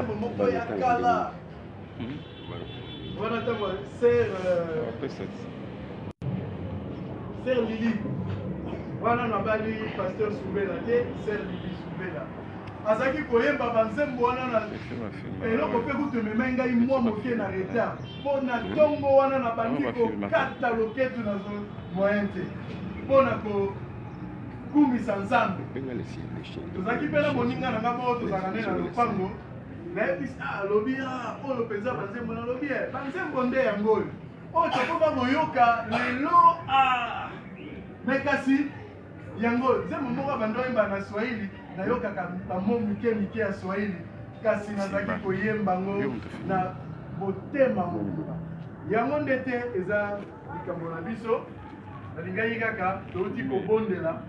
nzembo moko ya kala wana ntango ser Lili wana nabali pasteur Soubela te ser Lili Soubela azaki koyemba banzembo wana na eloko mpe kutumema ngai mwa moke na retard mpo na ntongo wana nabandi kokata loketu na moyen te mpo na kokumisa nzambe tozalaki mpe na moninga na nga moko tozalaka nde na lopango nayebisi alobi oyo mpenza banzembo nalobi banzembo nde yango oyo oyo tokoba koyoka lelo me kasi yango nzembo moko bando oyemba na swahili nayokaka bamo mike ya swahili kasi nazalaki koyemba ngo na motema mobima yango nde te eza likambo na biso nalingaki kaka touti kobondela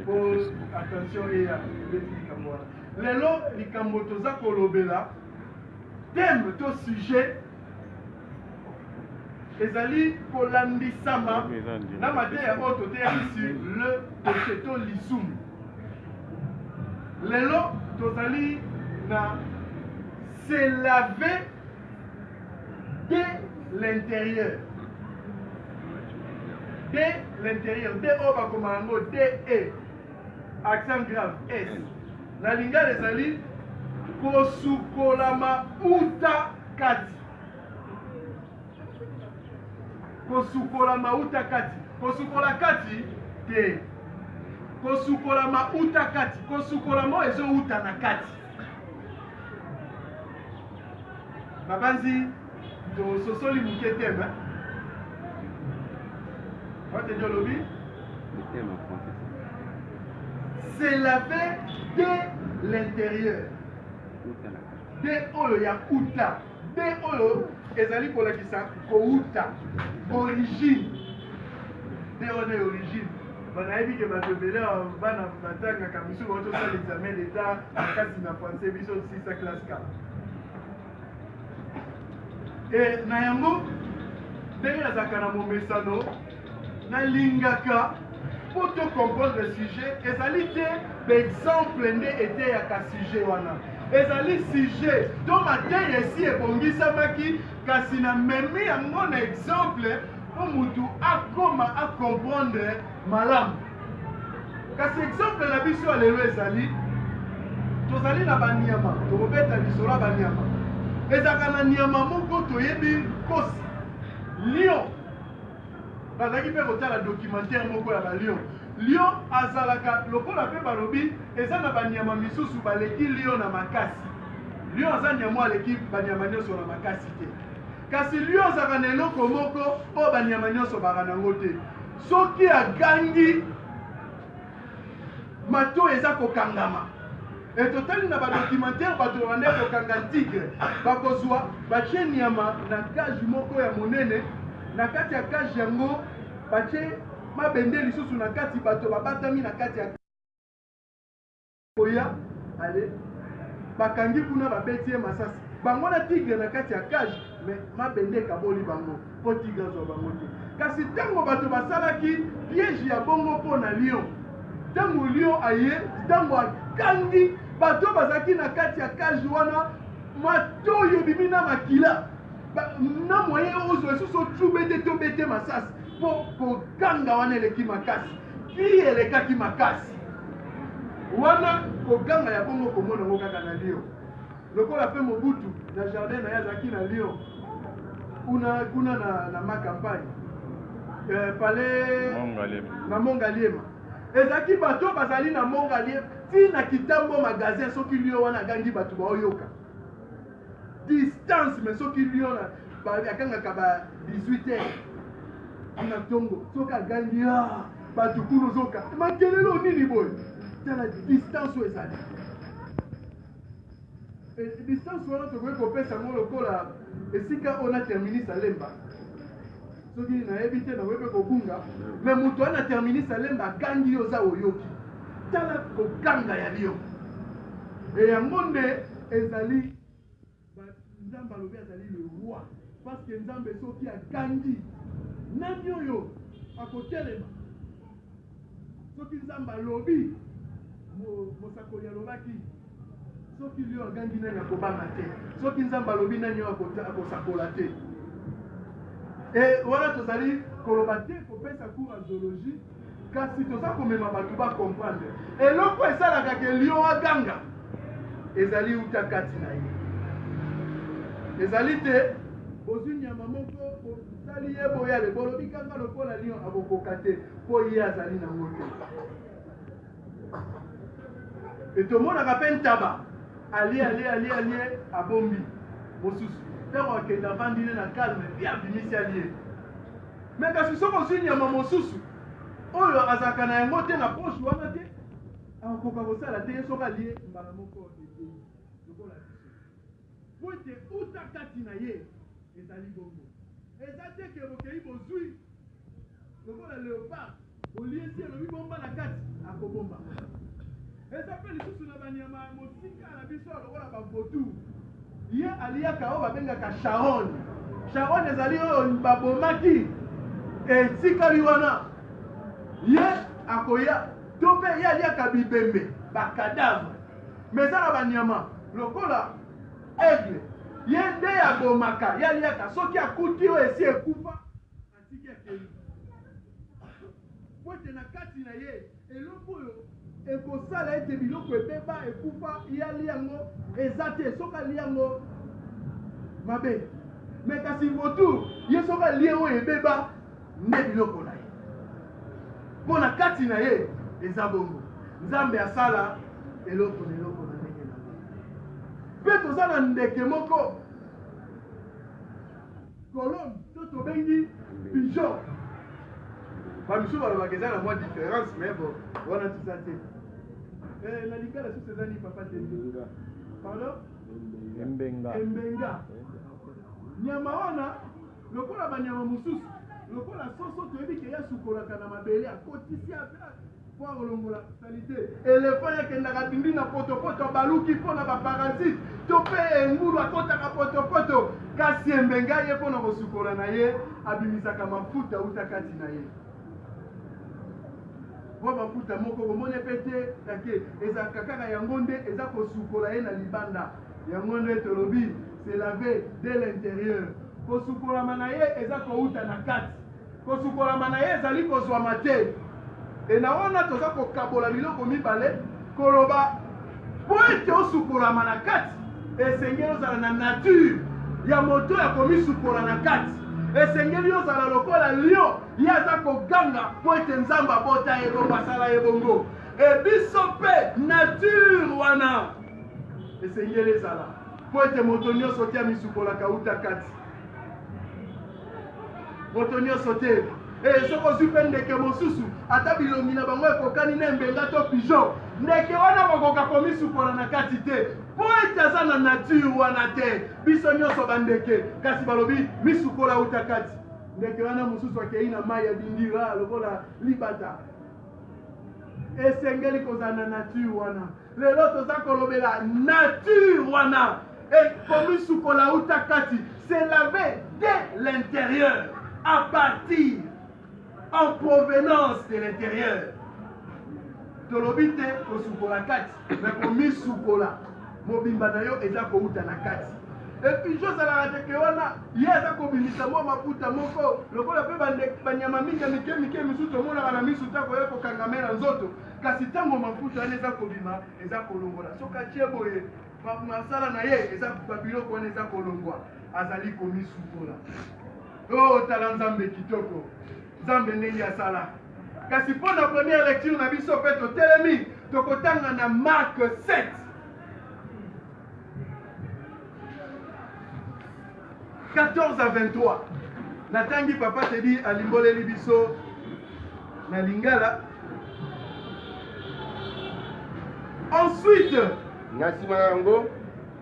po attention eya ndeti likambo wana lelo likambo toza kolobela thème to sujet ezali kolambisama na mateya oyo toteyakisi le péché to lisumu lelo tozali na se laver de l'intérieur de oyo bakoma yango de accent grave s na lingala ezali kosukolama uta kati kosukolama uta kati kosukola kati te kosukolama uta kati kosukolama ezouta na kati babanzi tososoli moke teme wate ndio lobi c'est laver de l'intérieur de oyo ya uta de oyo ezali kolakisa kouta origine de oyo na origine banayebi ke batobele bana batangaka misusu batosala examen d'état makasi na français biso 6 classe 4 e na yango ndenge nazalaka na momesano nalingaka po to comprendre sujet ezali te baexemple nde eteyaka sujet wana ezali sujet to mateya esi ebongisamaki kasi na memi yango na exemple po mutu akoma acomprendre malamu kasi exemple na biso lelo ezali tozali na banyama tokobeta lisolo ya banyama ezalaka na nyama moko toyebi kosi lion bazalaki mpe kotala documentaire moko ya balion lion azalaka lokola mpe balobi eza na banyama misusu baleki lion na makasi lion aza nyama aleki banyama nyonso na makasi te kasi lion azalaka na eloko moko oyo banyama nyonso baka nango te soki agangi mato eza kokangama etotali na badocumentaire bato bande kokanga tigre bakozwa batie nyama na cage moko ya monene na kati ya cage yango batie mabende lisusu na kati bato babatami na kati ya koya ale bakangi kuna babetie masasi bango na tigre na kati ya cage me mabende ekaboli bango po tigre azwa bango te kasi ntango bato basalaki piège ya bongo mpo na lion ntango lion aye ntango akangi bato bazalaki na kati ya cage wana matoyo ebimi na makila na moyen ozwa lisusu otube te tobete masasi mpo koganga wana eleki makasi ki elekaki makasi wana koganga ya bongo komona ngo kaka na lion lokola mpe mobutu na jardin na ye azalaki na lion kuna na makampagne pale na Mongaliema ezalaki bato bazali na Mongaliema tina kitambo magasin soki lion wana agangi bato baoyoka distance mais soki lion akangaka ba 18 heures na tongo soki agangi bato kuna ozoka makelelo nini boye tala distance oyo ezali distance wana tokoki kopesa ngo lokola esika oyo na terminus alemba soki nayebi te nakoki mpe kobunga me moto wana terminus alemba agangi yo oza oyoki tala koganga ya lion e yango nde ezali nzambe alobi azali le roi parce que nzambe soki agangi nani oyo akotelema soki nzambe alobi mosakoli alobaki soki lui ogangi nani akobanga te soki nzambe alobi nani akosakola te e wana tozali koloba te kopesa cours ya zoologie kasi toza komema bato bacomprendre eloko esalaka ke lion aganga ezali uta kati na ye ezali te ozwi nyama moko osali ye boyale bolobi kanga lokola lion akokoka te mpo ye azali nango te etomonaka mpe ntaba alie abombi mosusu ntango akende avandine na calme mpe abimisi alie me kasi soki ozwi nyama mosusu oyo azalaka na yango te na poche wana te akokoka kosala te ye soki alie mbala moko ekei lokola biso po ete uta kati na ye ezali bongo eza te ke bokei bozwi lokola léopard oliesi elobi bomba na kati akobomba eza mpe lisusu na banyama mosika na biso lokola babotu ye aliaka oyo babengaka sharon ezali oyo babomaki etikali wana ye akoya to mpe ye aliaka bibembe bakadavre me eza na banyama lokola aigle ye nde abomaka ye aliaka soki akuti oyo esi ekufa atiki akeli po ete na kati na ye eloko oyo ekosala ete biloko ebeba ekufa ye ali yango eza te soki ali yango mabe me kasi votu ye soki alie oyo ebeba nde biloko na ye mpo na kati na ye eza bongo nzambe asala eloko na eloko na ndenge na ye mpe toza na ndeke moko colombe to tobengi pigeon bamisu balobaka eza na mwa différence mais bon wana tuza te na lingala susu ezali papa te pardon embenga nyama wana lokola banyama mosusu lokola soso toyebi ke yasukolaka na mabele akotisi po akolongola salite elefant yakendaka dindi na potopoto baluki mpo na baparasite to mpe engulu akotaka potopoto kasi embenga ye mpo na kosukola na ye abimisaka mafuta uta kati na ye po mafuta moko komone mpe te yake ezalaka kaka yango nde eza kosukola ye na libanda yango nde tolobi se lave de l'intérieur kosukolama na ye eza kouta na kati kosukolama na ye ezali kozwama te e na wana toza kokabola biloko mibale koloba po ete osukolama na kati esengeli ozala na nature ya moto ya komisukola na kati esengeli ozala lokola lion ye aza koganga po ete nzambe abota ye bongo asala ye bongo ebiso mpe nature wana esengeli ezala po ete moto nyonso te amisukolaka uta kati moto nyonso te soki ozwi mpe ndeke mosusu ata bilongi na bango ekokani na embenga to pigeon ndeke wana bakoka komisukola na kati te po ete aza na nature wana te biso nyonso bandeke kasi balobi misukola uta kati ndeke wana mosusu akei na mai ya dindira lokola libata esengeli kozala na nature wana lelo toza kolobela nature wana komisukola uta kati se laver de l'intérieur à partir en provenance de l'intérieur tolobi te kosukola kati me komisukola mobimba na yo eza kouta na kati epuis ozalaka teke wana ye aza kobimisa mwa mafuta moko lokola mpe banyama mingi ya mike misusu omonaka na misu ta koya kokangame na nzoto kasi ntango mafuta wana eza kobima eza kolongola soki atie boye masala na ye eza babiloko wana eza kolongwa azali komisukola o tala nzambe kitoko nzambe ndenge asala kasi mpo na première lecture na biso mpe totelemi tokotanga na Marc 7 14 à 23 natangi papa tedi alimboleli biso na lingala ensuite na nsima na yango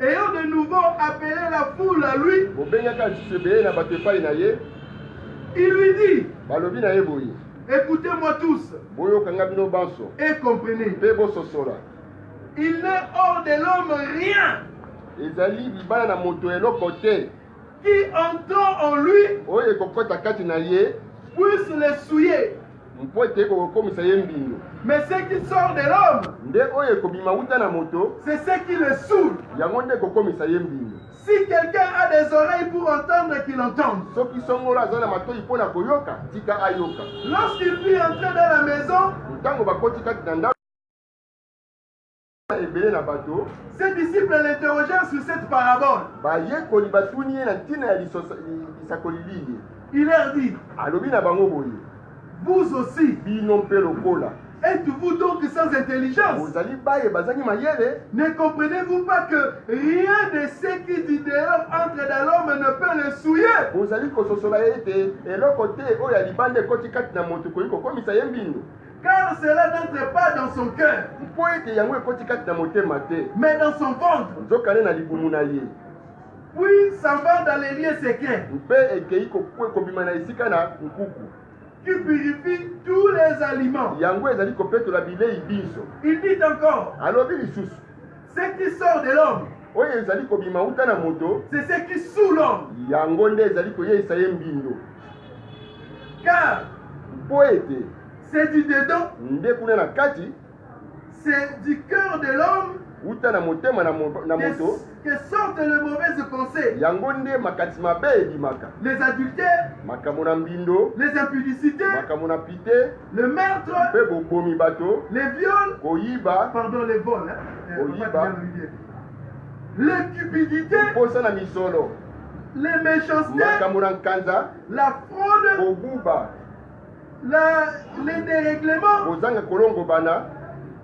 ayant de nouveau appelé la foule à lui bobengaka lisusu ebele na bato epai na ye il lui dit balobi na ye boye écoutez-moi tous boyokanga bino banso et comprenez mpe bososola il n'est hors de l'homme rien ezali libala na moto eloko te qui entend en lui oyo ekokɔta kati na ye puisse le souiller mpo ete ekokomisa ye mbindo. Mais ce qui sort de l'homme, Nde oyo ekobima wuta na moto, c'est ce qui le saoule. yango nde ekokomisa ye mbindo. Si quelqu'un a des oreilles pour entendre, qu'il entende. Soki songolo aza na matoi mpo na koyoka, tika ayoka. Lorsqu'il vit entrer dans la maison, Ntango bakoti kati na ndako ebele na bato, ses disciples l'interrogèrent sur cette parabole. bayekoli batuni ye na ntina ya lisakoli lili. Il leur dit, Alobi na bango boye, vous aussi, bino mpe lokola. êtes-vous donc sans intelligence? Bozali baye bazangi mayele. Ne comprenez-vous pas que rien de ce qui du dehors entre dans l'homme ne peut le souiller? Bozali kososola ye ete eloko te oyo ya libanda ekoti kati na moto koyi kokomisa ye mbindo. Car cela n'entre pas dans son cœur, Mpo ete yango ekoti kati na motema te, mais dans son ventre. nzokane na libumu na ye. Puis s'en va dans les lieux secrets, Mpe ekei kobima na esika na nkuku. qui purifie tous les aliments. Yango ezali kopetola bilei biso. Il dit encore, Alobi lisusu, ce qui sort de l'homme, oyo ezali kobima wuta na moto, c'est ce qui saoule l'homme. yango nde ezali koyeisa ye mbindo. Car Mpo ete c'est du dedans, nde kuna na kati, c'est du cœur de l'homme wuta na motema na moto, que sortent les mauvaises pensées, yango nde makati mabe ebimaka. les adultères, Makambo na mbindo, les impudicités, makambo na pite, le meurtre, mpe bobomi bato, les viols, koyiba, pardon, les vols, Oyiba. les cupidités, posa na misolo, les méchancetés, makambo na nkanza, la fraude, kobuba, les dérèglements, kozanga kolongo bana,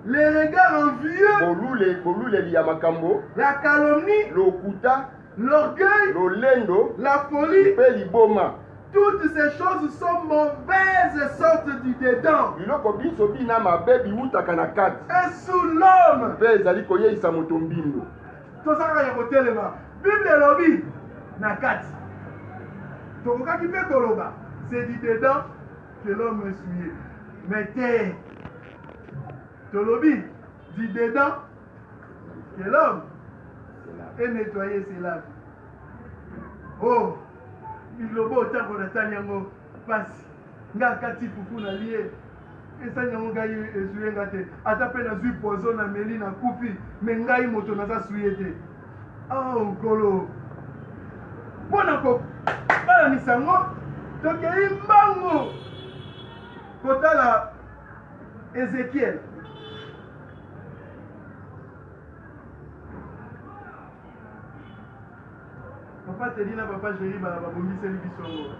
les regards envieux, koluleli ya makambo, la calomnie, lokuta, l'orgueil, lolendo, la folie. mpe liboma. Toutes ces choses sont mauvaises, sortent du dedans. Biloko biso bina mabe biwutaka na kati, Et sous l'homme, mpe ezali koyeisa moto mbindo. tosaka ya kotelema bible elobi na kati tokokaki mpe koloba c'est du dedans que l'homme est souillé, mais te tolobi du dedans que l'homme est nettoyé, c'est là. Oh, bilobo otango natali yango pasi nga kati puku na lie esali yango ngai esuye nga te, ata mpe nazwi poison na meli na kufi, me ngai moto naza suye te. Oh nkolo, mpona kobalanisa yango tokei mbango kotala Ezekiel. Papa te dit na papa Jéri babongiseli biso yango.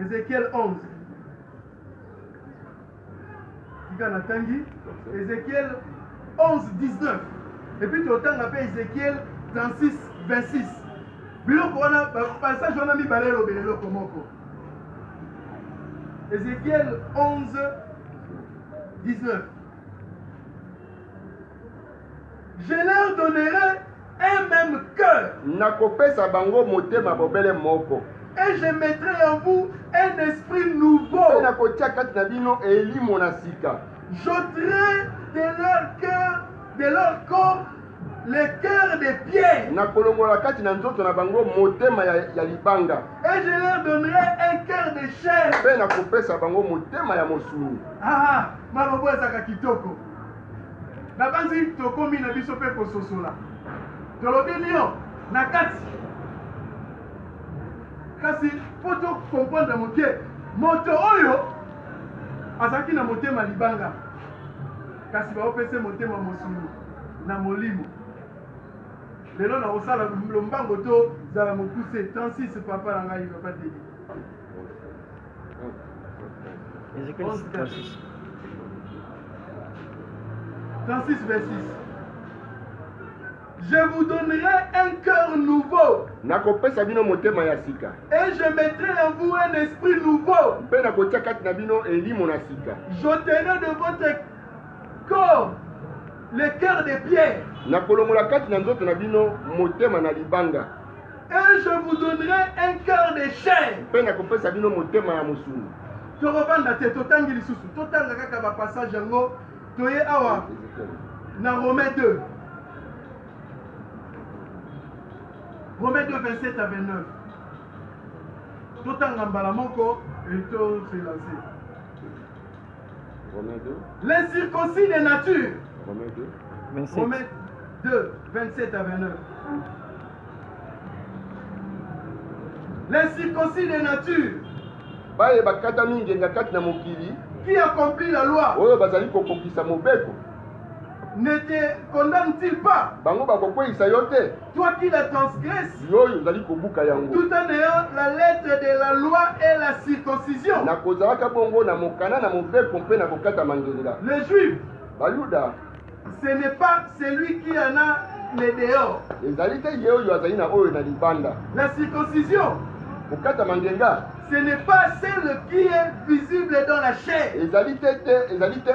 Ézéchiel 11. Kika na tangi. Ézéchiel 11, 19. Et puis tu autant appelé Ézéchiel 36, 26. Biloko wana passage wana mibale lobele loko moko. Ézéchiel 11, 19. Je leur donnerai un même cœur. Nakopesa bango motema bobele moko. Et je mettrai en vous un esprit nouveau. Nakotia kati na bino elimo na sika. J'ôterai de leur cœur, de leur corps, le cœur de pierre. Nakolongola kati na nzoto na bango motema ya libanga. Et je leur donnerai un cœur de chair. Mpe nakopesa bango motema ya mosuni. Ah, malobo ezaka kitoko. Na banzi tokomi na biso pe kososola. Tolobi lion na kati. Kasi poto comprendre moke moto oyo azaki na motema libanga. Kasi baopese motema mosuni na molimo. Lelo na osala lombango to zala mokuse 36 papa na ngai papa te. Ézéchiel 36. 36 vers 6. Je vous donnerai un cœur nouveau. Nakopesa bino motema ya sika. Et je mettrai en vous un esprit nouveau. Mpe nakotia kati na bino elimo na sika. J'ôterai de votre corps le cœur de pierre. Nakolongola kati na nzoto na bino motema na libanga. Et je vous donnerai un cœur de chair. Mpe nakopesa bino motema ya mosuni. Torovanda te totangi lisusu. Totanga kaka ba passage yango. Toye awa na Romains 2. Romains 2, 27 à 29. Tout en embalamoko et tout se lancer. Romains 2. L'incirconcis de nature. Romains 2. 27. Romains 2, 27 à 29. L'incirconcis de nature. Baye bakata mingi nga kati na mokili. Qui accomplit la loi? Oyo bazali kokokisa mobeko. Ne te condamne-t-il pas? Bango bakokweyisa yo te. Toi qui la transgresses, Yoyo ozali kobuka yango. tout en ayant la lettre de la loi et la circoncision. Nakozalaka bongo na mokana na mobeko mpe na kokata mangelela. Les Juifs, Bayuda ce n'est pas celui qui en a les dehors. ezali te ye oyo azali na oyo na libanda. La circoncision, Kokata mangenga ce n'est pas celle qui est visible dans la chair. ezali te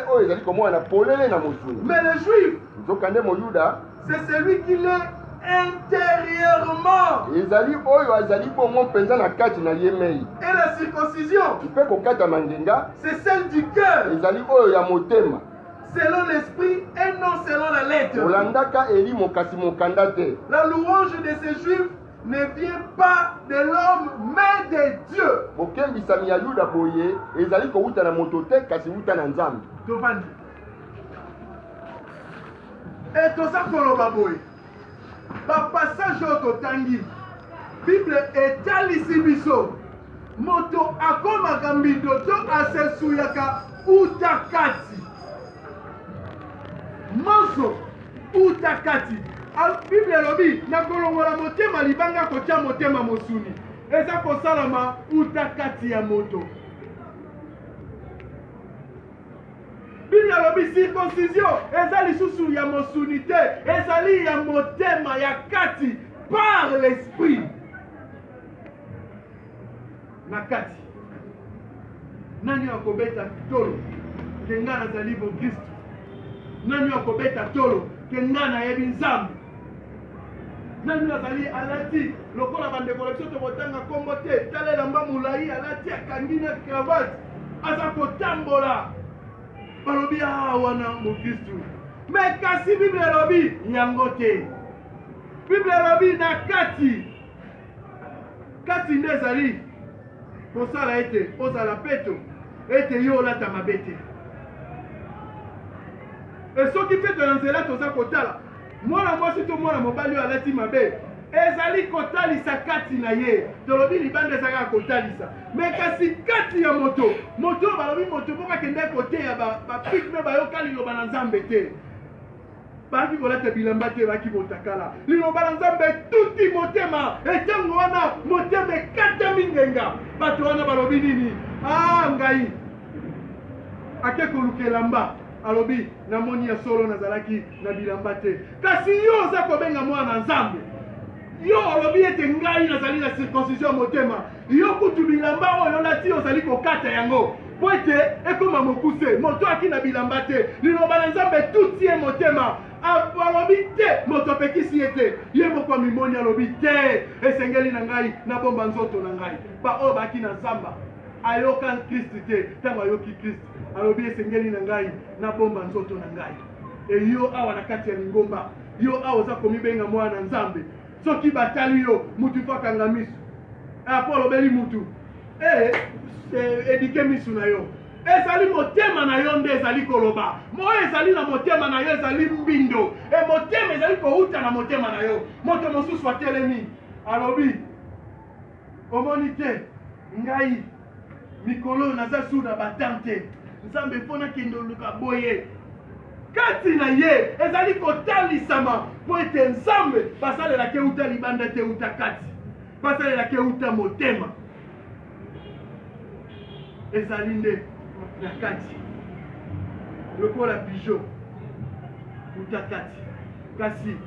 oyo ezali komona na polele na mosuni. Mais le Juif, Nzokande moyuda c'est celui qui l'est intérieurement. ezali oyo azali bongo mpenza na kati na ye mei. Et la circoncision, Mpe kokata mangenga c'est celle du cœur, ezali oyo ya motema. selon l'esprit et non selon la lettre. Olandaka eli mokasi mokanda te. La louange de ces Juifs ne vient pas de l'homme, mais de Dieu. Bokembisami ya yuda boye ezali kowuta na moto te kasi wuta na nzambe. Tovandi. Et toza koloba boye. Ba passage oyo totangi. Bible etalisi biso. Moto akomaka mbindo to asesuyaka utakati. Monso utakati. Bible elobi nakolongola motema libanga kotia motema mosuni. Eza kosalama utakati ya moto. Bible elobi circoncision eza lisusu ya mosuni te, ezali ya motema ya kati par l'esprit. Na kati nani akobeta tolo kenga nazali bo Kristo? Nani akobeta tolo kenga nayebi Nzambe? Nani azali alati lokola bandeko biso tobotanga kombo te, tala elamba molai alati akangi na cravate aza kotambola balobi wana mokristu. Me kasi Bible elobi yango te. Bible elobi na kati nde ezali kosala ete ozala peto ete yo olata mabe te. E soki peto na nzela toza kotala mwana mwasi to mwana mobali oyo alati mabe ezali kotalisa kati na ye, tolobi libanda ezaka kotalisa. Me kasi kati ya moto balobi moto moko akende koteya bapikme bayoka liloba na Nzambe te, baki kolata bilamba te, baki kotakala liloba na Nzambe tuti motema. Etango wana motema ekata mingenga, bato wana balobi nini? Ngai ake koluka elamba alobi namoni ya solo nazalaki na bilamba te. Kasi yo oza kobenga mwana Nzambe, yo olobi ete ngai nazali na circoncision motema, yo kutu bilamba oyo olati ozali kokata yango po ete ekoma mokuse. Moto aki na bilamba te, liloba na Nzambe tuti ye motema. Alobi te moto apekisi ye te, ye moko mimoni alobi te esengeli na ngai nabomba nzoto na ngai. Ba oyo baki na zamba ayoka Kristu te, ntango ayoki Kristu alobi esengeli na ngai nabomba nzoto na ngai. E yo awa na kati ya lingomba, yo awa oza komibenga mwana Nzambe, soki batali yo mutu fakanga misu apo alobeli mutu edike misu na yo, ezali motema na yo nde ezali koloba. Moyo ezali na motema na yo ezali mbindo, motema ezali kouta na motema na yo. Moto mosusu atelemi alobi omoni te ngai mikolo naza suda batante Nzambe mpona kende oluka boye. Kati na ye ezali kotalisama po ete Nzambe basalelaki euta libanda te euta kati, basalelaki euta motema. Ezali nde na kati lokola pigeon euta kati. Kasi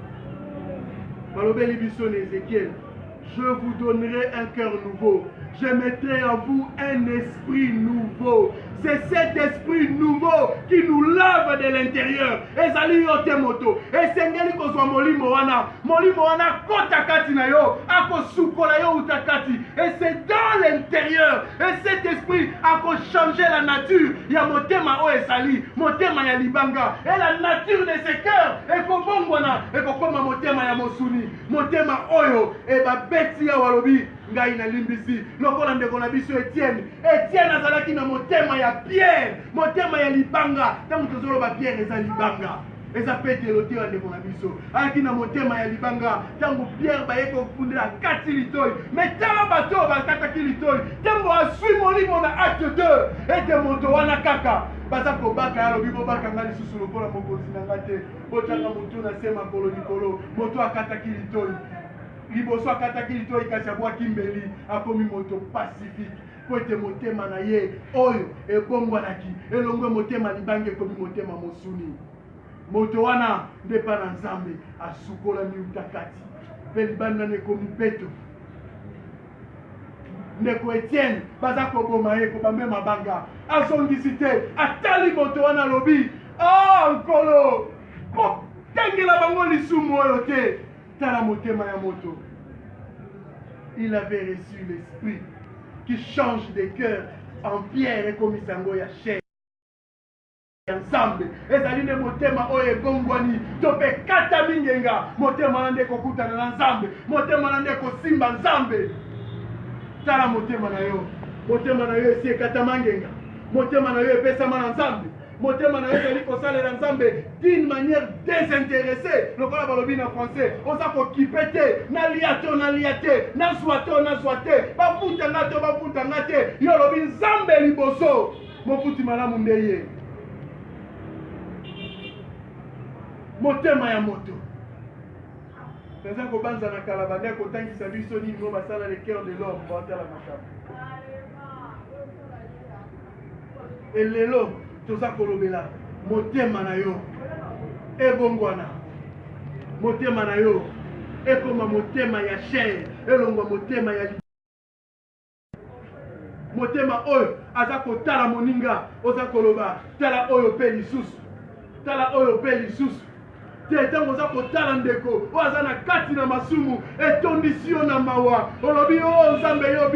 balobeli biso na Ézéchiel, je vous donnerai un cœur nouveau, je mettrai en vous un esprit nouveau. C'est cet esprit nouveau qui nous lave œuvre de l'intérieur ezali yo te moto esengeli kozwa molimo wana kota kati na yo akosukola yo uta kati et c'est dans l'intérieur et cet esprit akochanger la nature ya motema oyo esali motema ya libanga et la nature de ce cœur ekobongwana ekokoma motema ya mosuni motema oyo ebabeti ya walobi ngai na limbisi lokola ndeko na biso Etienne azalaki na motema ya Pierre motema ya libanga ntango tozoloba Pierre eza libanga eza Petelo te ya ndeko na biso alaki na motema ya libanga ntango Pierre baye kofundela kati litoi me tala bato bakataki litoi ntango aswi molimo na acte 2 ete moto wana kaka baza kobaka alobi bobakanga lisusu lokola mokonzi na nga te botyaka motu na se makolo likolo moto akataki litoi liboso akataki litoi kasi abwaki mbeli akomi moto pacifique po ete motema na ye oyo ebongwanaki elongwe motema libanga ekomi motema mosuni moto wana nde mpa na nzambe asukolami uta kati mpe libanda nekomi peto ndeko Etienne baza koboma ye kobambe mabanga azongisi te atali moto wana alobi nkolo kotengela bango lisumu oyo te tala motema ya moto. Il avait reçu l'esprit qui change de cœur en pierre et comme sango ya chair ensemble ezali ne motema oyo ebongwani tope kata mingenga motema na nde kokutana na nzambe motema na nde kosimba nzambe tala motema na yo esi ekata mangenga motema na yo epesama na nzambe motema na yo ezali kosalela nzambe d'une manière désintéressée lokola balobi na français oza kokipe te nalia te nazwa te bafutanga te yo lobi nzambe liboso mofuti malamu nde ye motema ya moto toza kobanza na kala bande kotangisa biso nini ngo basala le cœur de l'homme baotala makambo elelo toza kolobela motema na yo ebongwana motema na yo ekoma motema ya chair elongwa motema ya motema oyo aza kotala moninga oza koloba tala oyo pe lisusu te ntango oza kotala ndeko oyo aza na kati na masumu etondisi yo na mawa olobi o nzambe yo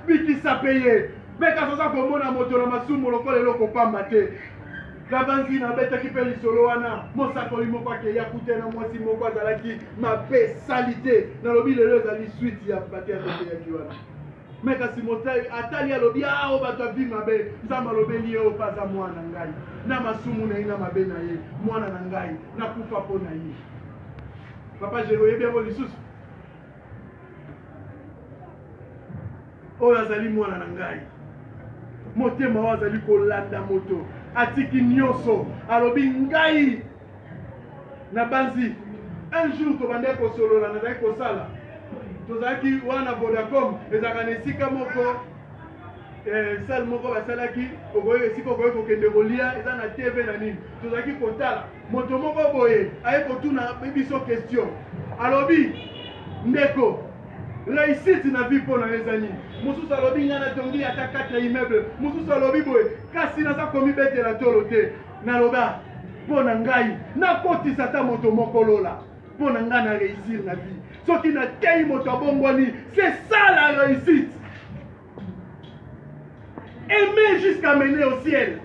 bikisa pe ye mpe kasi oza komona moto na masumu lokola eloko pamba te kabanzi nabetaki mpe lisolo wana mosakoli moko akeya kute na mwasi moko azalaki mabe sali te nalobi lelo ezali swite ya bate azokeyaki wana me kasi motali atali alobi o bato avi mabe nzambe alobeli ye o mpe aza mwana ngai na masumu na ye na mabe na ye mwana na ngai nakufa mpo na ye papa jero oyebi yango lisusu oyo azali mwana na ngai motema oyo azali kolanda moto atiki nyonso alobi ngai na banzi un jour tobandaki kosolola nazalaki kosala tozalaki wana Vodacom ezalaka na esika moko sale moko basalaki okoki esika okoki kokende kolia eza na tv na nini tozalaki kotala moto moko boye aye kotuna biso question alobi ndeko réussite na vie mpo na yo eza nini mosusu alobi nga natongi ata 4 immeuble mosusu alobi boye kasi naza komibetela tolo te naloba mpo na ngai nakotisa ata moto moko lola mpo na ngai na réussir na vie soki natei moto abongwani c'est ça la réussite aimer jusqu'à mener au ciel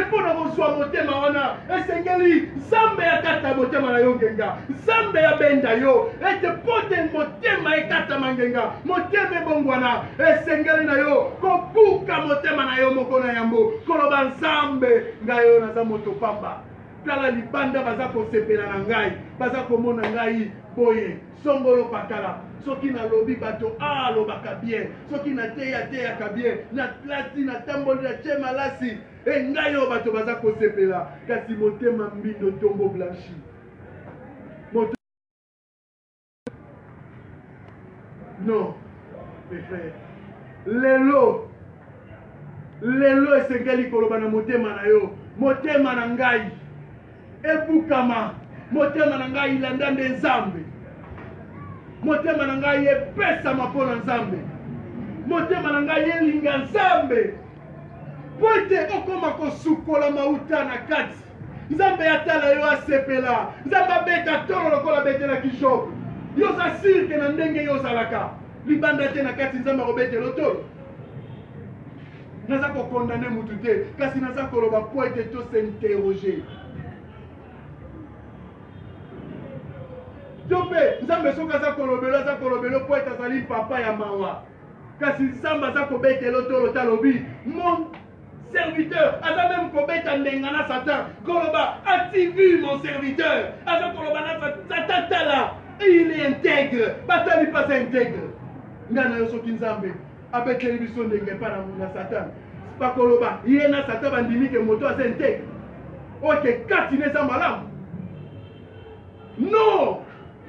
mpo na kozwa motema wana esengeli nzambe akata motema na yo ngenga nzambe abenda yo ete mpo te motema ekatama ngenga motema ebongwana esengeli na yo kobuka motema na yo moko na yambo koloba nzambe ngai oyo naza moto pamba tala libanda baza kosepela na ngai baza komona ngai boye songolo pakala soki nalobi bato alobaka bien soki nateyaka bien natlati natamboli natie malasi ngai oyo bato baza kosepela kasi motema mbindo tombo blanchi non mes frères lelo esengeli koloba na motema na yo motema na ngai ebukama motema na ngai ilanda nde nzambe motema na ngai epesama mpo na nzambe motema na ngai elinga nzambe po ete okoma kosukola mauta na kati nzambe atala yo asepela nzambe abeta tolo lokola abetelaki Job yo oza sirke na ndenge yo ozalaka libanda te na kati nzambe akobetela tolo naza kokondane mutu te kasi naza koloba po ete tosinterroge to mpe nzambe soki aza kolobelo po ete azali papa ya mawa kasi nzambe aza kobetela tolo talobi mon serviteur aza même kobeta ndenga na Satan koloba as-tu vu mon serviteur aza koloba na Satan tala il est intègre batali pas intègre ngana yo soki nzambe abeteli biso ndenge epa na Satan bakoloba ye na Satan bandimi ke moto aza intègre oke kati neza malamu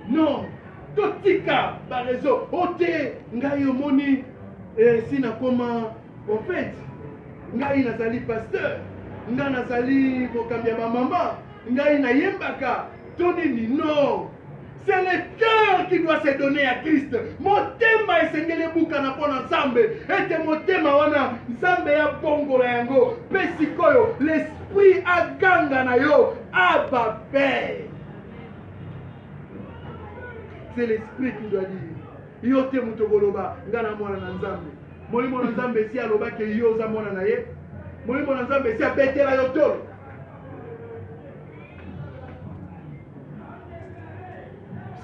non totika barezo ote ngai omoni si nakoma prophète ngai nazali pasteur ngai nazali mokambi ya bamama ngai nayembaka to nini non c'est le cœur qui doit se donner à Christ motema esengeli ebukana mpo na nzambe ete motema wana nzambe ya bongola yango mpe sikoyo l'esprit aganga na yo aba père c'est l'esprit qui doit dire yo te moto koloba nga na mwana na nzambe molimo na nzambe esi alobaki yo oza mwana na ye molimo na nzambe esi abetela yo tolo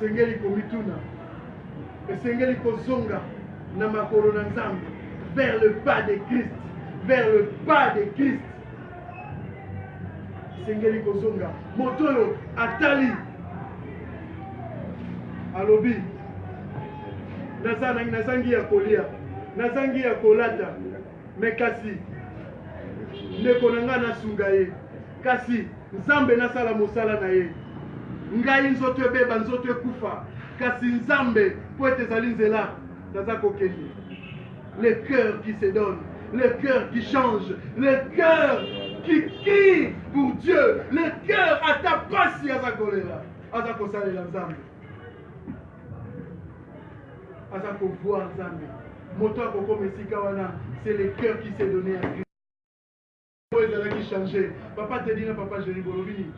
esengeli komituna esengeli kozonga na makolo na nzambe vers le pas de Christ vers le pas de Christ esengeli kozonga moto oyo atali alobi nazangi ya kolia nazangi ya kolata me kasi ndeko na nga nasunga ye kasi nzambe nasala mosala na ye ngai nzoto ebeba nzoto ekufa kasi nzambe po ete ezali nzela naza kokende le cœur qui se donne le cœur qui change le cœur qui crie pour Dieu le cœur ata pasi aza kolela aza kosalela nzambe aza kovoir nzambe moto akokoma esika wana c'est le cœur qui s'est donné à Christ oyo ezalaki changé papa te dina papa Jérémy bolobini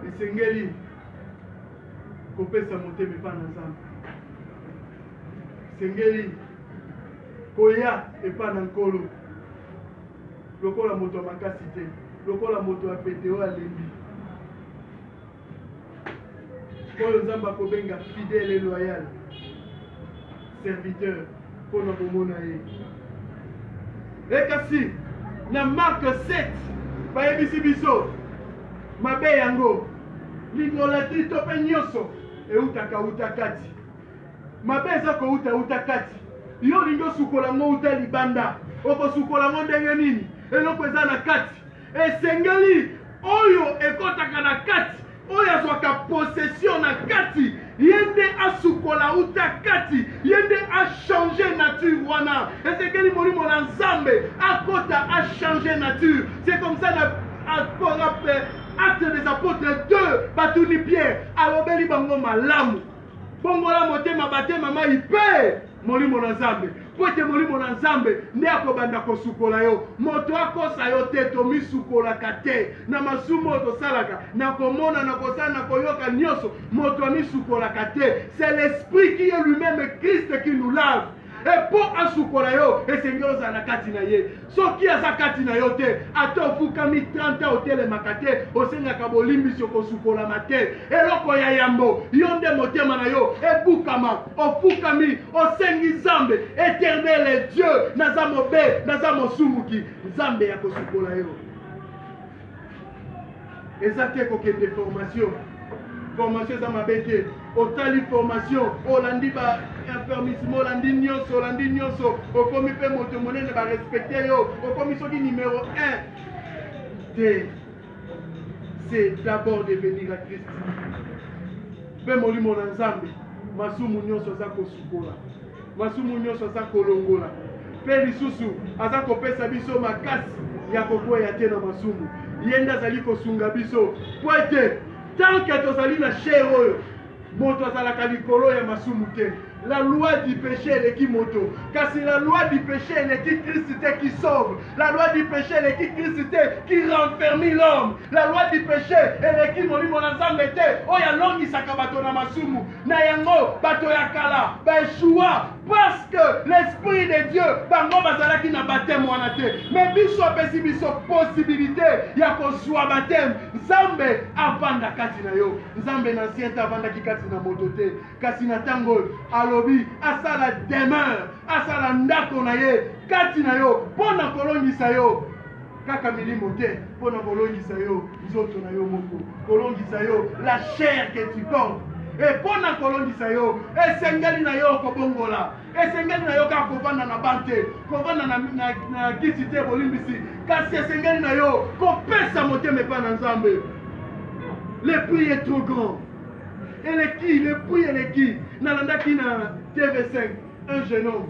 esengeli kopesa motema epa na nzambe esengeli koya epa na nkolo lokola moto ya makasi te lokola moto ya pete oyo alembi oyo nzambe akobenga fidèle et loyal serviteur mpona komona ye ekasi na Mark 7 bayebisi biso mabe yango l'idolâtrie to mpe nyonso eutaka uta kati mabe eza kouta kati yo olingi osukola yango uta libanda okosukola yango ndenge nini eloko eza na kati esengeli oyo ekotaka na kati oyo azwaka possession na kati ye nde asukola uta kati ye nde achange nature wana esengeli molimo na nzambe akota achange nature c'est comme ça na Acte des apôtres 2 batuni Pierre alobeli bango malamu bongola motema batema mai pe molimo na nzambe po ete molimo na nzambe nde akobanda kosukola yo moto akosa yo te tomisukolaka te na masumu oyo tosalaka na komona na kosala na koyoka nyonso moto amisukolaka te c'est l'esprit qui est lui-même Christ qui nous lave epo asukola yo esengeli ozala na kati na ye soki aza kati na yo te ata ofukami 30 ans otelemaka te osengaka bolimbisi okosukolama te eloko ya yambo yo nde motema na yo ebukama ofukami osengi nzambe éternel Dieu naza mobe naza mosumuki nzambe ya kosukola yo eza te kokende formation eza mabe te otali formation olandi ba enfermissement olandi nyonso okomi mpe moto monene barespecte yo okomi soki numéro 1 te c'est d'abord de venir à Christ mpe molimo na nzambe masumu nyonso aza kosukola masumu nyonso aza kolongola mpe lisusu aza kopesa biso makasi ya kokwea te na masumu ye nde azali kosunga biso po ete tant que tozali na chair oyo moto azalaka likolo ya masumu te la loi du péché elle est qui moto. Car c'est la loi du péché elle est qui Christ qui sauve. La loi du péché elle est qui Christ qui renferme l'homme. La loi du péché elle est qui molimo na nzambe te. Oya longi sakabato na masumu. Na yango bato ya kala ba Yeshua parce que l'esprit de Dieu bango bazalaki na baptême wana te. Mais biso pesi biso possibilité ya kozwa baptême. Nzambe avanda kati na yo. Nzambe na ancien avandaki kati na moto te. Kasi na tango alobi asala demeure, asala ndako na ye kati na yo pona kolongisa yo kaka milimo te pona kolongisa yo nzoto na yo moko kolongisa yo la chair que tu portes et pona kolongisa yo esengeli na yo kobongola esengeli na yo kaka kovanda na bante kovanda na kiti te bolimbisi kasi esengeli na yo kopesa motema epa na Nzambe. Le prix est trop grand. Et le qui, le prix et le qui. Nalandaki na TV5, un jeune homme.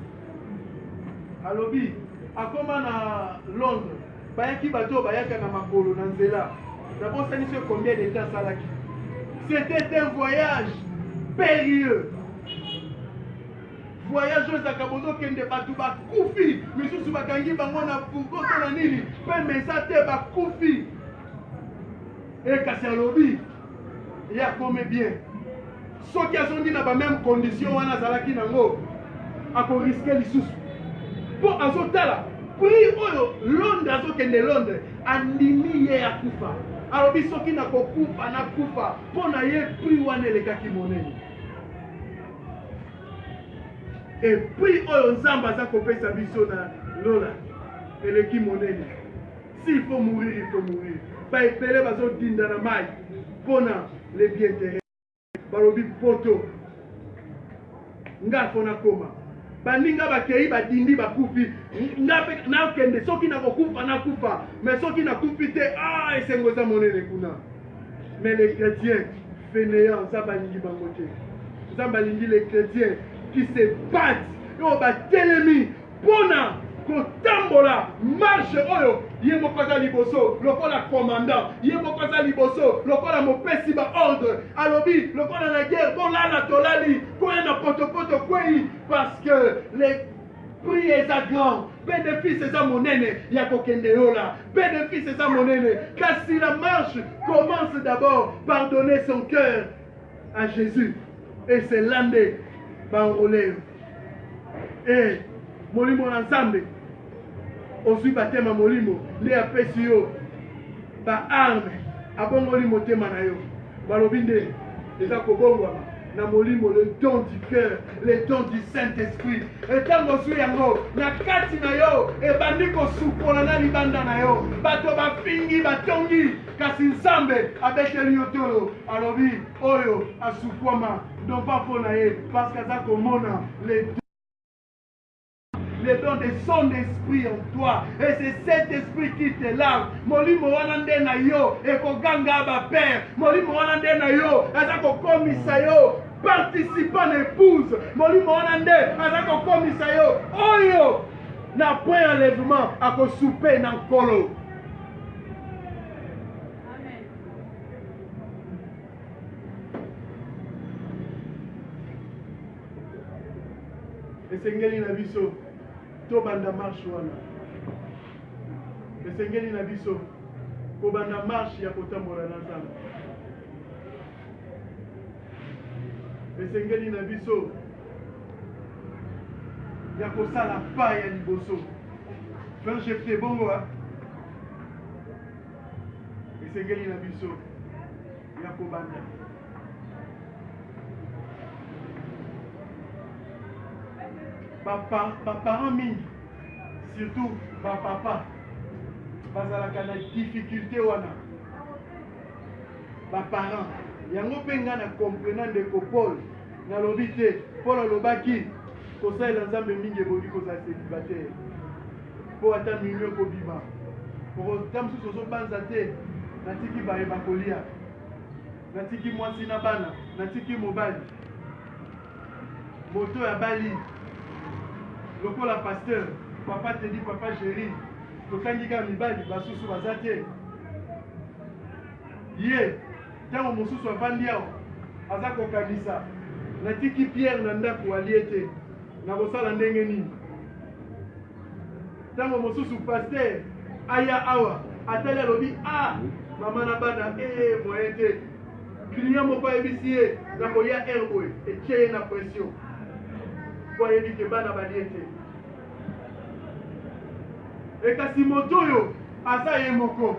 À lobby, à comment à Londres, bayaki bato bayaka na makolo na nzela. D'abord ça ne combien de temps ça là. C'était un voyage périlleux. Voyage aux akabozo kende batu ba kufi, misusu bakangi bango na fugoto na nini, pe mesate ba kufi. Et kasi à lobby, il y a combien bien. Ceux qui sont dans la même condition, wana zalaki nango, ako risquer lisusu. Pour azotala, prix oyo Londres azokende Londres, andimi ye akufa. Alors biso ki na kokufa na kufa, pona ye prix wana elekaki monene. Et prix oyo Nzambe aza kopesa biso na lola, eleki monene. S'il faut mourir, il faut mourir. Ba epele bazodinda na mai, pona les biens balobi poto nga fona koma baninga bakei badindi bakufi nga pe na kende soki na kokufa na kufa mais soki na kufi te esengo za monene kuna. Mais les chrétiens fainéants ça balingi bango te ça balingi les chrétiens qui se battent yo batelemi pona kotambola marche oyo ye mokoza liboso lokola commandant ye mokoza liboso lokola mopesi ba ordre alobi lokola na guerre bolala tolali koya na potopoto kwei parce que les prix est grand bénéfice est monene ya kokende yola bénéfice est monene kasi la marche commence d'abord par donner son cœur à Jésus et c'est l'année banrolé et molimo na Nzambe ozwi batema molimo nde apesi yo baarme abongoli motema na yo balobi nde eza kobongwama na molimo le don du cœur le don du Saint-Esprit etango ozwi yango na kati na yo ebandi kosukola na libanda na yo bato bafingi batongi kasi Nzambe abeteli yo tolo alobi oyo asukwama non pas mpo na ye parce qu'aza komona le don de son esprit en toi. Et c'est cet esprit qui te lave. Molimo wanande na yo. Et koganga ba père. Molimo wanande na yo. Azako komisa yo. Participant épouse. Molimo wanande. Azako komisa yo. Oyo. Na point enlèvement. Ako souper na kolo. Amen. Et sengeli na biso. Tobanda marche wana esengeli na biso kobanda marche ya kotambola na Nzambe esengeli na biso ya kosala pa ya liboso Frère Jefté bongo esengeli na biso ya kobanda parents mingi surtout papa bazalaka na difficulté wana parents yango mpe nga na comprena ndeko Paul nalobi te Paul alobaki kosalela Nzambe mingi ebodi kozala célibataire mpo ata minio kobima ota mosusu ozobanza te natiki bayeba kolia natiki mwasi na bana natiki mobali moto ya bali lokola pasteur papa te dit papa chéri tokangi kaka mibali basusu baza te ye ntango mosusu avandi awa aza kokanisa natiki Pierre na ndako aliete na kosala ndenge nini tango mosusu pasteur aya awa atali alobi mama na bana moyen te client moko ayebisi ye na koya erboy etie ye na pression po ayebi ke bana balie te ekasi moto oyo aza ye moko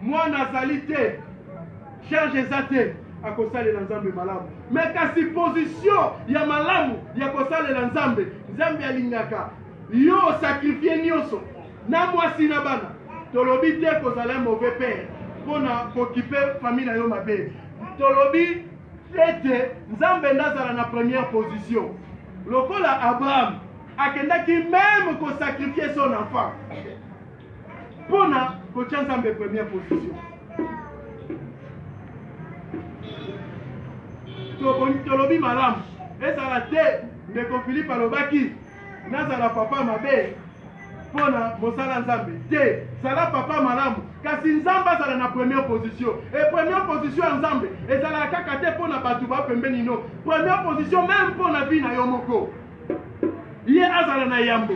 mwana azali te charge eza te akosalela nzambe malamu me kasi position ya malamu ya kosalela nzambe nzambe alingaka yo sakrifie nyonso na mwasi na bana tolobi te kozala mauvais père mpona kokipe famille na yo mabe tolobi ete nzambe ndazala na première position lokola Abraham akendaki même kosakrifie son enfant mpona kotia nzambe première position tolobi malamu ezala te ndeko Philippe alobaki nazala papa mabe mpona mosala nzambe te zala papa malamu kasi nzambe azala na première position et première position ya nzambe ezalaka kaka te mpona bato bapembeni no première position même mpona vie na yo moko ye azala na yambo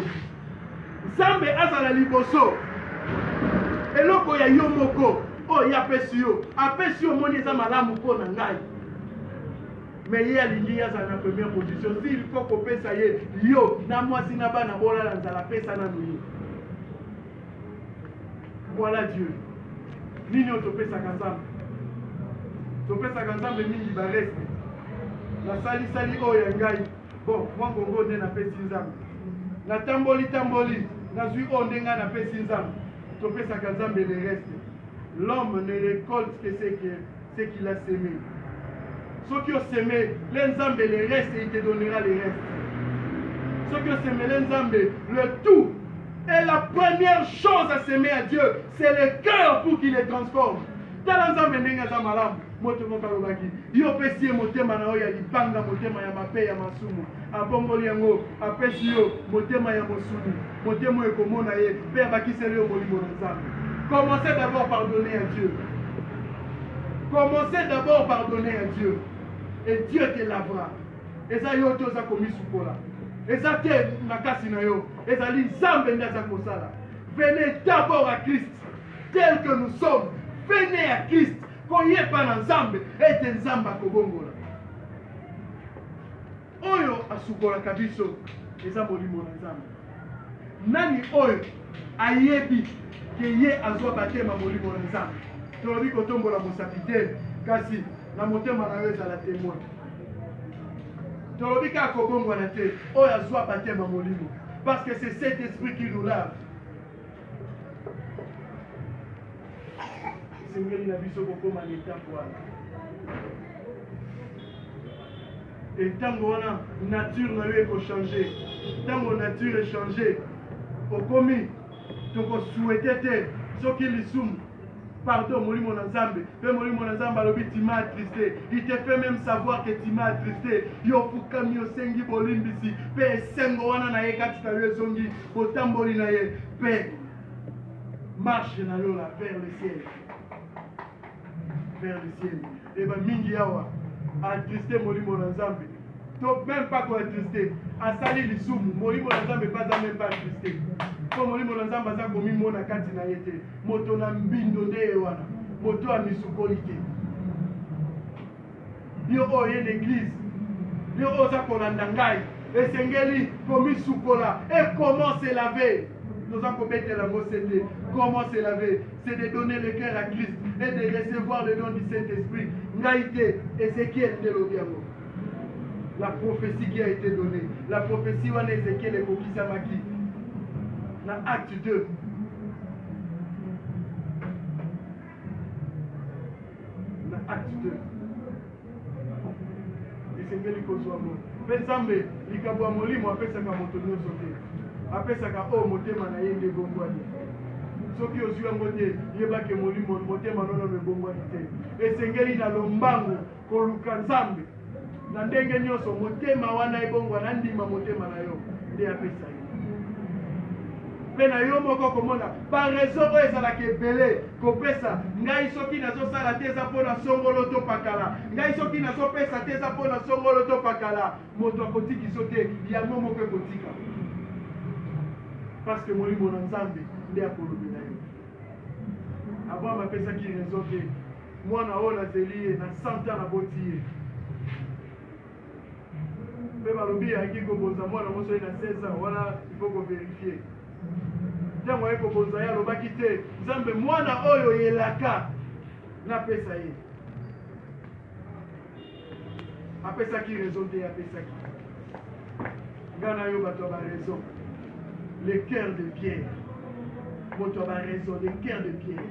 nzambe azala liboso eloko ya yo moko oyo apesi yo omoni eza malamu mpona ngai mais ye alingi azala na première position s'il faut kopesa ye yo na mwasi na bana bolala nzala pesa nanu ye voilà Dieu nini oyo topesaka nzambe mingi bareste nasalisali oyo ya ngai bon mwa ngongo nde napesi nzambe natamboli nazwi oyo nde ngai napesi nzambe topesaka nzambe le reste l'homme ne récolte que ce qu'il a semé ceux qui ont semé les nzambe le reste il te donnera le reste ceux qui ont semé les nzambe le tout et la première chose à semer à Dieu c'est le cœur pour qu'il les transforme tala nzambe ndenge aza malamu moto moko alobaki yo opesi ye motema na oyo ya libanga motema ya mabe ya masumu abongoli yango apesi yo motema ya mosuni motema oyo ekomona ye mpe abakiseli yo molimo na nzambe commencez d'abord pardonner à Dieu commencez d'abord pardonner à Dieu et Dieu te lavera eza yo te oza komisukola eza te makasi na yo ezali nzambe nde aza kosala venez d'abord à Christ tel que nous sommes venez à Christ koyeba na nzambe ete nzambe akobongola oyo asukolaka biso eza molimo na nzambe nani oyo ayebi ke ye azwa batema molimo na nzambe tolobi kotombola mosapi te kasi na motema na yo ezala témoin tolobi kaka kobongwana te oyo azwa batema molimo parce que c'est cet esprit qui nous lave esengeli na biso kokoma na etape wana ntango wana nature na yo ekochange ntango nature echange okomi tokosouete te soki lisumu pardon molimo na nzambe mpe molimo na nzambe alobi tu m'as attristé il te fait même savoir que tu m'as attristé yo fukami osengi bolimbisi mpe esengo wana na ye kati na yo ezongi otamboli na ye mpe marche na yo la vers le ciel eba mingi awa attristé molimo na nzambe to même pas koattristé asali lisumu molimo na nzambe mpe aza même pas attristé po molimo na nzambe aza komimona kati na ye te moto na mbindo nde ye wana moto ya misukoli te yo oyo ye l'église yo oyo oza kolanda ngai esengeli komisukola et comment se laver toza kobetela yango sete comment se laver c'est de donner le cœur à Christ et de recevoir le don du Saint-Esprit ngai te Ézéchiel nde lobi yango la prophétie qui a été donnée la prophétie wana Ézéchiel ekokisamaki na acte 2 na acte 2 esengeli kozwa mo mpe nzambe likambo ya molimo apesaka moto nyonso te apesaka oyo motema na ye nde ebongwani soki ozwi yango te yebake molimo motema nono ebongwani te esengeli na lombangu koluka nzambe na ndenge nyonso motema wana ebongwana ndima motema na yo nde apesa yo mpe na yo moko komona barezo oyo ezalaka ebele kopesa ngai soki nazosala te eza mpo na songolo to pakala ngai soki nazopesa te eza mpo na songolo to pakala moto akotiki so te yango moko ekotika parce que molimo na nzambe nde akolobela yo abraham apesaki rezo te mwana oyo nazeli ye na 100 ans naboti ye mpe balobi ayaki kobonza mwana moso ye na 16 ans wana ifo koverifie ntango aye kobonza ye alobaki te nzambe mwana oyo yelaka napesa ye apesaki raison te apesaki nga na yo bato ya baraison le cœur de pierre moto ya baraison le cœur de pierre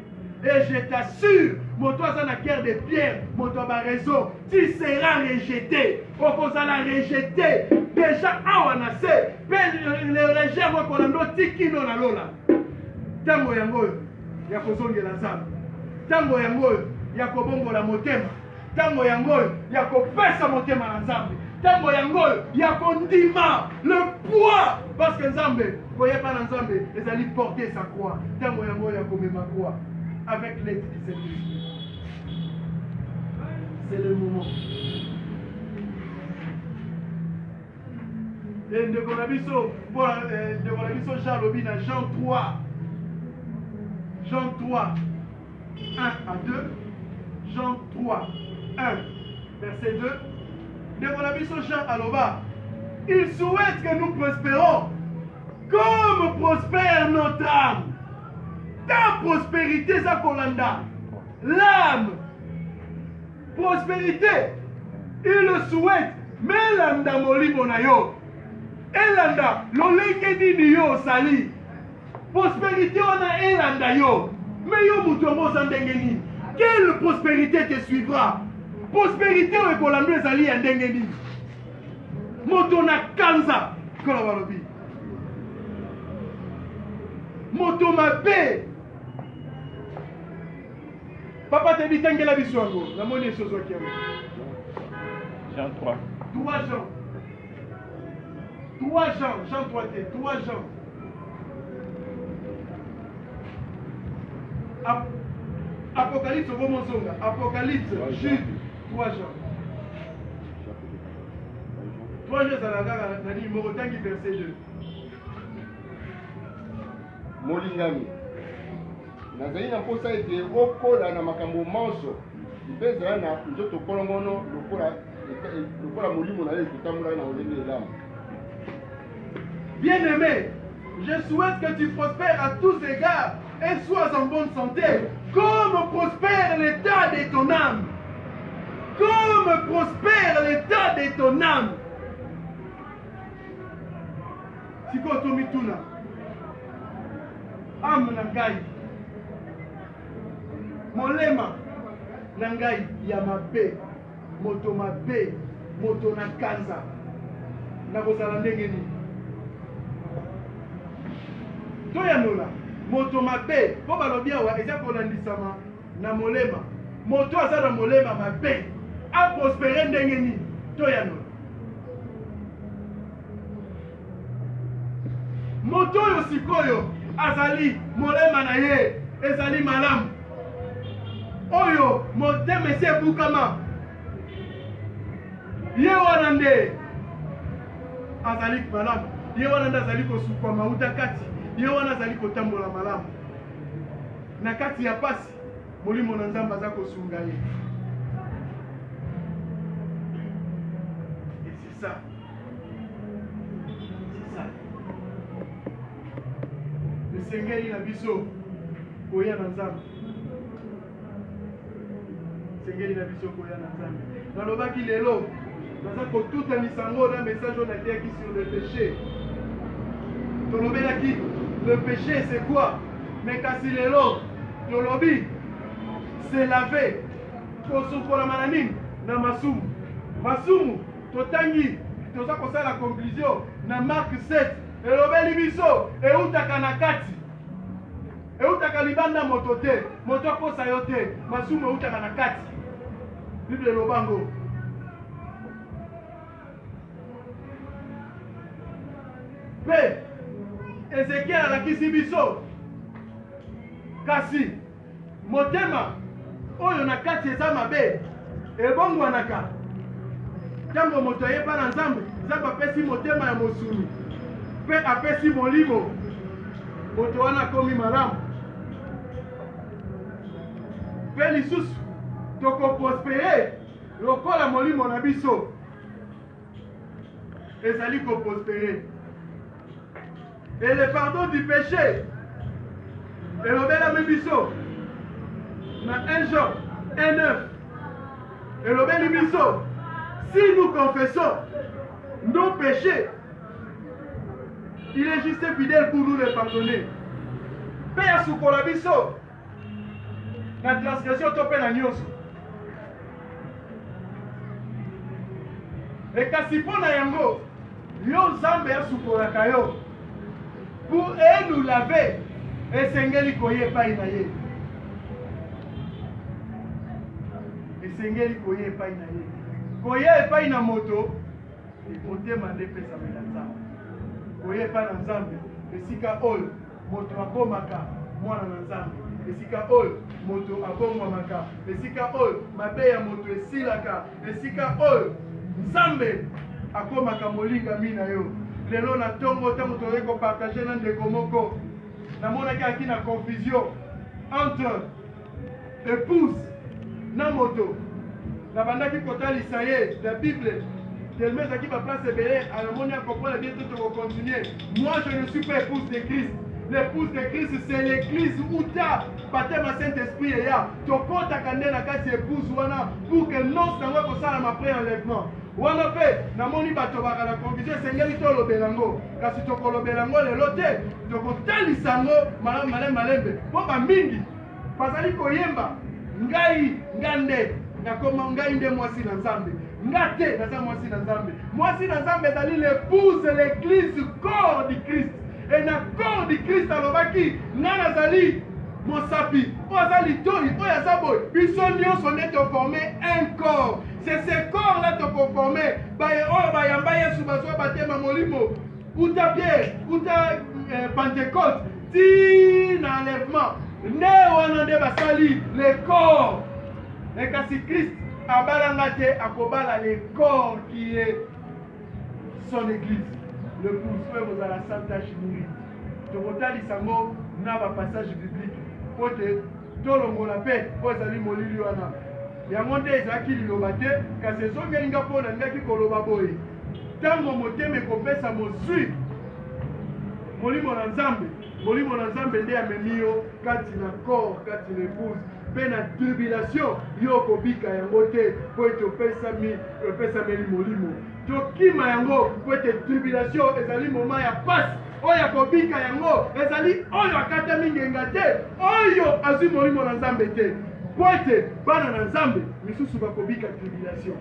et je t'assure moto aza na cœur de pierre moto ya baraison tu seras rejeté okozala rejeté déjà awa na se mpe le rejet yango ekolanda otikino na lola ntango yango oyo ya kozongela nzambe ntango yango oyo ya kobongola motema ntango yango oyo ya kopesa motema na nzambe ntango yango oyo ya kondima le poids parce que nzambe koyeba na nzambe ezali porter sa croix ntango yango oyo ya komema croix avec l'aide du Saint-Esprit c'est le moment et ndeko na biso Jean lobi na Jean 3 Jean 3 1 à 2 Jean 3 1 verset 2 ndeko na biso Jean aloba il souhaite que nous prospérons comme prospère notre âme ta prospérité za kolanda l'âme prospérité il le souhaite mais landa molimo na yo elanda lolenge nini yo osali prospérité wana elanda yo mais yo mutu omoza ndenge nini quelle prospérité te suivra prospérité oyo ekolanda ezali ya ndenge nini moto na kanza kola balobi moto mabe papa te bitangela biso yango namoni esozwaki yango Jean 3 Jean 3 te 3 Jean Apocalypse okomozonga Apocalypse Jude 3 Jean 3 Jean ezalaka na numéro tangi verset 2 molingami nazali na mposa ete okola na makambo manso mpe ezala na nzoto kolongono lokola molimo na yo ekotambolaka na olenge elamu. Bien-aimé, je souhaite que tu prospères à tous égards et sois en bonne santé, comme prospère l'état de ton âme. Comme prospère l'état de ton âme. Siko tomituna. Âme na ngai. Molema na ngai ya mabe. Moto mabe. Moto na kanza. Na kozala ndenge nini? Toyanola. Moto mabe. Po balobi awa eza kolandisama na molema. Moto aza na molema mabe. A prospérer ndenge nini? Toyanola. Moto oyo sikoyo azali molema na ye ezali malamu. Oyo motema esi ebukama. Ye wana nde azali malamu. Ye wana nde azali kosukwa mauta kati. Ye wana azali kotambola malamu. Na kati ya pasi molimo na Nzambe aza kosunga ye. Et c'est ça. C'est ça. Esengeli na biso koya na Nzambe. Esengeli na biso koya na Nzambe. Nalobaki lelo naza kotutanisa ngo na message on a été sur le péché. Tolobelaki le péché c'est quoi? Mais kasi lelo tolobi c'est laver. Kosukola mananini na masumu. Masumu totangi toza kosala la conclusion na Marc 7. Elobeli biso eutaka na kati. Eutaka libanda moto te, moto akosa yo te, masumu eutaka na kati. Bible elobango. Pe Ezekiel alakisi biso kasi motema oyo na kati eza mabe ebongwanaka ntango moto ayeba na nzambe nzambe apesi motema ya mosuni mpe apesi molimo moto wana akomi malamu mpe lisusu tokoprospere lokola molimo na biso ezali koprospere. Et le pardon du péché elobelami biso na 1 Jean 1:9 elobeli biso si nous confessons nos péchés il est juste et fidèle pour nous les pardonner mpe asukola biso na transgression to mpe na nyonso. ekasi mpo na yango yo nzambe asukolaka yo pour nous laver esengeli koye epai na ye esengeli koye epai na ye koye epai na moto motema nde epesamela nzambe koye epai na nzambe esika oyo moto akomaka mwana na nzambe esika oyo moto abongwamaka esika oyo mabe ya moto esilaka esika oyo nzambe akomaka molingami na yo. Lelo na tongo ntango toye kopartage na ndeko moko namonaki aki na confusion entre épouse na moto nabandaki kotalisa ye la Bible tellement ezalaki baplace ebele anamoni akomprendre bien to tokocontinue. Moi je ne suis pas épouse de Christ. L'épouse de Christ c'est l'église où ta baptême à Saint-Esprit eya tokotaka nde na kati épouse wana pour que non sango ekosalama après enlèvement wana mpe namoni bato baka na confusion esengeli tolobela yango kasi tokolobela yango lelo te tokotalisa yango malembe mpo bamingi bazali koyemba ngai nga nde nakoma ngai nde mwasi na nzambe nga te naza mwasi na nzambe. Mwasi na nzambe ezali l'épouse l'église corps du Christ et na corps du Christ alobaki nga nazali mosapi oyo aza litoi oyo aza boye biso nyonso nde toforme un corps. C'est ce corps là tokoforme oyo bayamba yesu bazwa batema molimo uta Pierre uta Pentecôte ti na enlèvement nde wana nde basali le corps. ekasi Christ abalanga te akobala le corps qui est son église le pousse bozala sans tache nourrie. tokotalisa ngo na bapassage biblique po te tolongola mpe po ezali molili wana yango nde ezalaki liloba te kasi ezongelinga mpo na ndaki koloba boye ntango motema ekopesa mozwi molimo na nzambe nde amemi yo kati na corps kati na épouse mpe na tribulation yo okobika yango te po ete opesameli molimo tokima yango po ete tribulation ezali moma ya pasi oyo akobika yango ezali oyo akatami ngenga te oyo azwi molimo na nzambe te po ete bana na nzambe misusu bakobika tribulation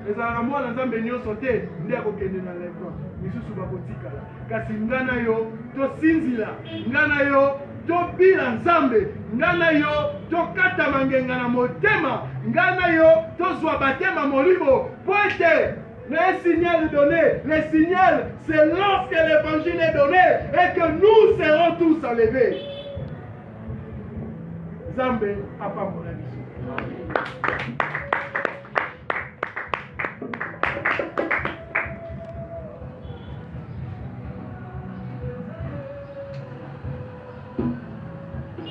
ezalaka mwana nzambe nyonso te nde akokende na enlèvement misusu bakotikala kasi nga na yo tosinzila nga na yo tobila nzambe nga na yo tokata mangenga na motema nga na yo tozwa batema molimo po ete un signal donné. Le signal, c'est lorsque l'évangile est donné et que nous serons tous enlevés. Zambé, à pas mon avis.